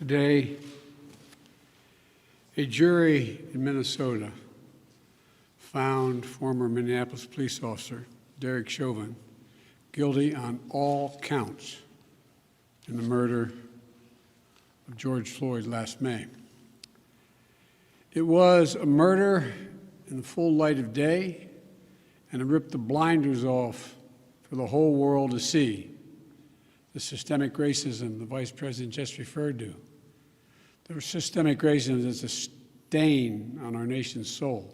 Today, a jury in Minnesota found former Minneapolis police officer Derek Chauvin guilty on all counts in the murder of George Floyd last May. It was a murder in the full light of day, and it ripped the blinders off for the whole world to see. The systemic racism the Vice President just referred to. The systemic racism is a stain on our nation's soul.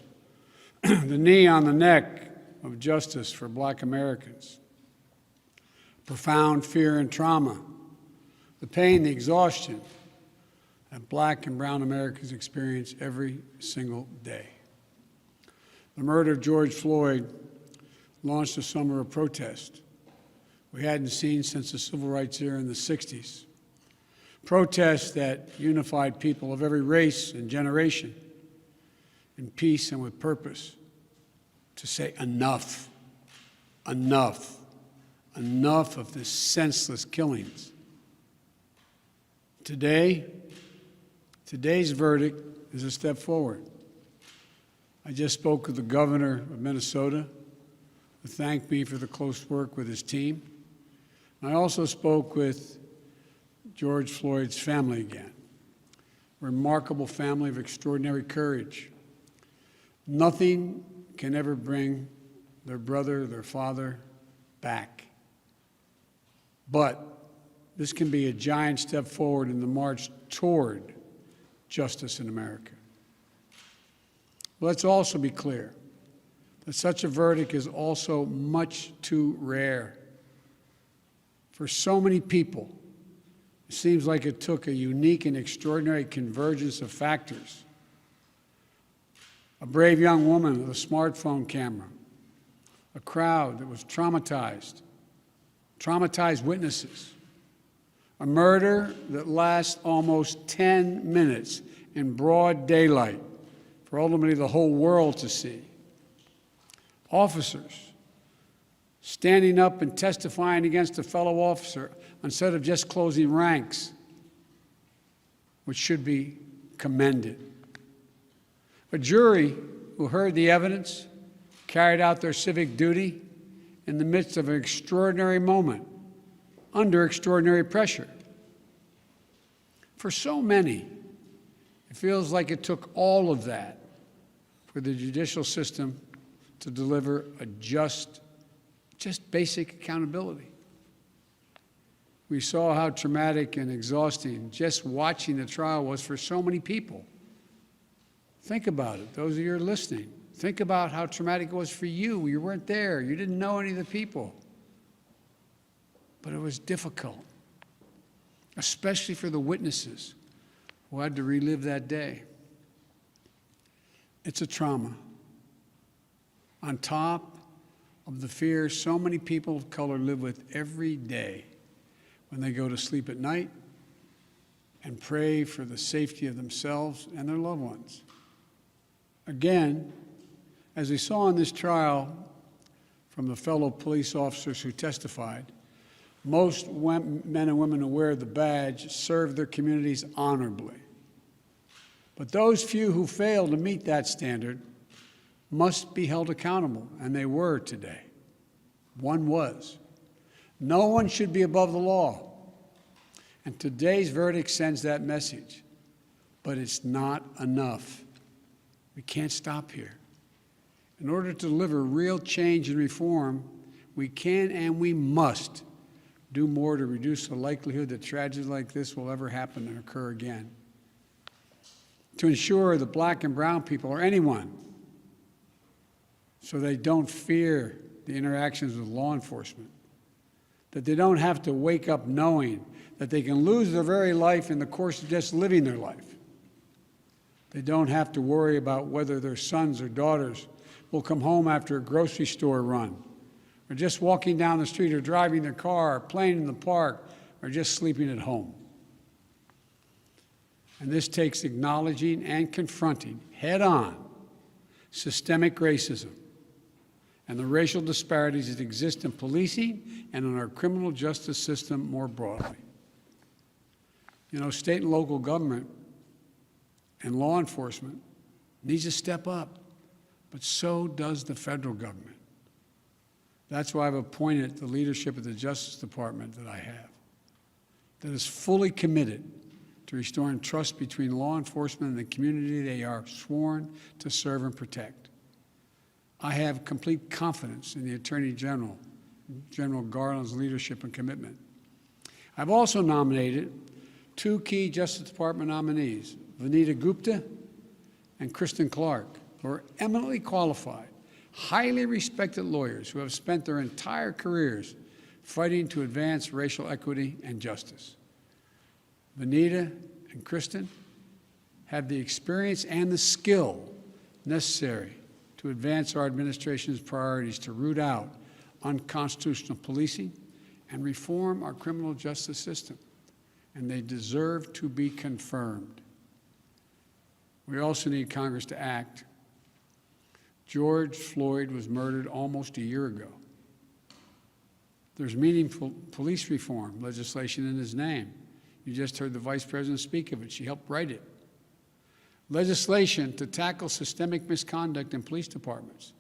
The knee on the neck of justice for Black Americans. Profound fear and trauma. The pain, the exhaustion that Black and brown Americans experience every single day. The murder of George Floyd launched a summer of protest we hadn't seen since the civil rights era in the 60s. Protests that unified people of every race and generation in peace and with purpose to say enough, enough, enough of this senseless killings. Today's verdict is a step forward. I just spoke with the governor of Minnesota, who thanked me for the close work with his team. I also spoke with George Floyd's family again. A remarkable family of extraordinary courage. Nothing can ever bring their brother, their father back. But this can be a giant step forward in the march toward justice in America. Let's also be clear that such a verdict is also much too rare. For so many people, it seems like it took a unique and extraordinary convergence of factors. A brave young woman with a smartphone camera, a crowd that was traumatized witnesses, a murder that lasts almost 10 minutes in broad daylight for ultimately the whole world to see. Officers standing up and testifying against a fellow officer instead of just closing ranks, which should be commended. A jury who heard the evidence, carried out their civic duty in the midst of an extraordinary moment, under extraordinary pressure. For so many, it feels like it took all of that for the judicial system to deliver a just basic accountability. We saw how traumatic and exhausting just watching the trial was for so many people. Think about it, those of you who are listening. Think about how traumatic it was for you. You weren't there. You didn't know any of the people. But it was difficult, especially for the witnesses who had to relive that day. It's a trauma. On top of the fear so many people of color live with every day when they go to sleep at night and pray for the safety of themselves and their loved ones. Again, as we saw in this trial from the fellow police officers who testified, most men and women who wear the badge serve their communities honorably. But those few who fail to meet that standard must be held accountable, and they were today. One was. No one should be above the law. And today's verdict sends that message. But it's not enough. We can't stop here. In order to deliver real change and reform, we can and we must do more to reduce the likelihood that tragedies like this will ever happen and occur again. To ensure that Black and brown people, or anyone, so they don't fear the interactions with law enforcement, that they don't have to wake up knowing that they can lose their very life in the course of just living their life. They don't have to worry about whether their sons or daughters will come home after a grocery store run, or just walking down the street, or driving their car, or playing in the park, or just sleeping at home. And this takes acknowledging and confronting head-on systemic racism and the racial disparities that exist in policing and in our criminal justice system more broadly. You know, state and local government and law enforcement needs to step up, but so does the federal government. That's why I've appointed the leadership of the Justice Department that I have, that is fully committed to restoring trust between law enforcement and the community they are sworn to serve and protect. I have complete confidence in the Attorney General, General Garland's leadership and commitment. I've also nominated two key Justice Department nominees, Vanita Gupta and Kristen Clark, who are eminently qualified, highly respected lawyers who have spent their entire careers fighting to advance racial equity and justice. Vanita and Kristen have the experience and the skill necessary to advance our administration's priorities to root out unconstitutional policing and reform our criminal justice system, and they deserve to be confirmed. We also need Congress to act. George Floyd was murdered almost a year ago. There's meaningful police reform legislation in his name. You just heard the Vice President speak of it. She helped write it. Legislation to tackle systemic misconduct in police departments,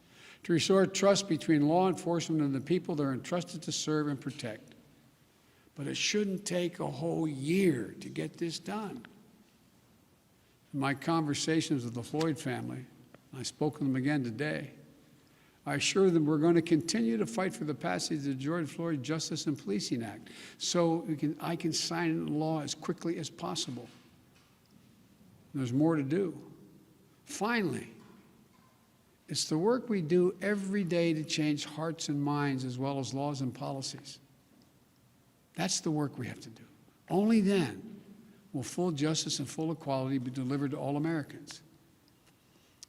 to restore trust between law enforcement and the people they're entrusted to serve and protect. But it shouldn't take a whole year to get this done. In my conversations with the Floyd family, I spoke to them again today, I assure them we're going to continue to fight for the passage of the George Floyd Justice and Policing Act so I can sign it into law as quickly as possible. There's more to do. Finally, it's the work we do every day to change hearts and minds as well as laws and policies. That's the work we have to do. Only then will full justice and full equality be delivered to all Americans.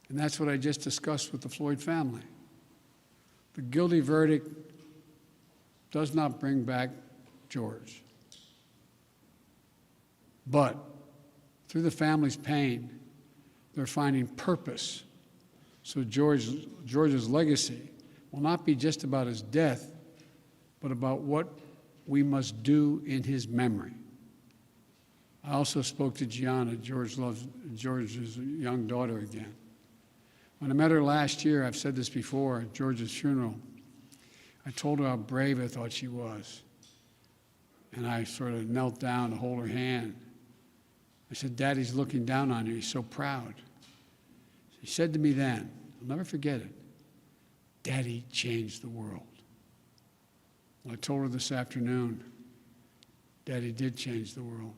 And that's what I just discussed with the Floyd family. The guilty verdict does not bring back George. But through the family's pain, they're finding purpose. So George's legacy will not be just about his death, but about what we must do in his memory. I also spoke to Gianna, George's young daughter, again. When I met her last year, I've said this before, at George's funeral, I told her how brave I thought she was. And I sort of knelt down to hold her hand. I said, Daddy's looking down on you. He's so proud. She said to me then, I'll never forget it, Daddy changed the world. Well, I told her this afternoon, Daddy did change the world.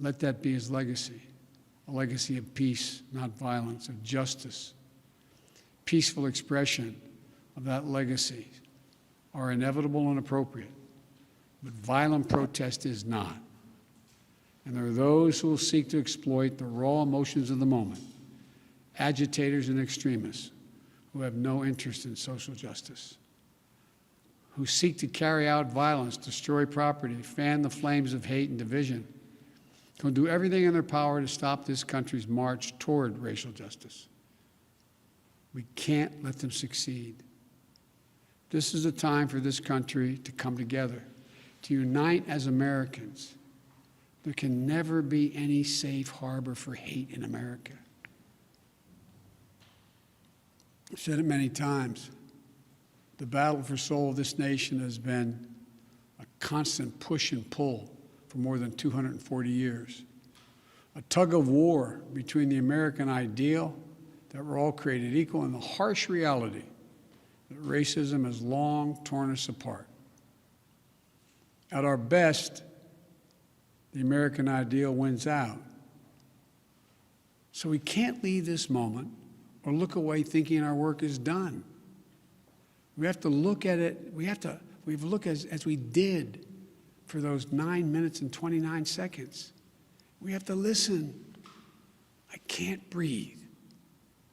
Let that be his legacy, a legacy of peace, not violence, of justice. Peaceful expression of that legacy are inevitable and appropriate, but violent protest is not. And there are those who will seek to exploit the raw emotions of the moment, agitators and extremists who have no interest in social justice, who seek to carry out violence, destroy property, fan the flames of hate and division, who will do everything in their power to stop this country's march toward racial justice. We can't let them succeed. This is a time for this country to come together, to unite as Americans. There can never be any safe harbor for hate in America. I've said it many times. The battle for soul of this nation has been a constant push and pull for more than 240 years. A tug of war between the American ideal that we're all created equal and the harsh reality that racism has long torn us apart. At our best, the American ideal wins out. So we can't leave this moment or look away thinking our work is done. We have to look at it, we have to look as we did for those 9 minutes and 29 seconds. We have to listen. I can't breathe.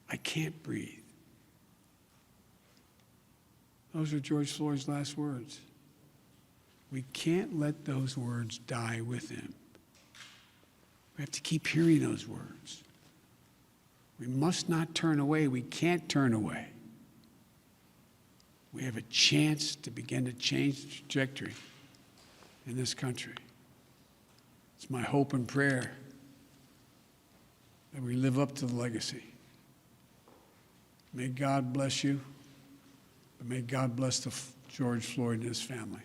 I can't breathe. Those are George Floyd's last words. We can't let those words die with him. We have to keep hearing those words. We must not turn away. We can't turn away. We have a chance to begin to change the trajectory in this country. my hope and prayer that we live up to the legacy. May God bless you, but may God bless George Floyd and his family.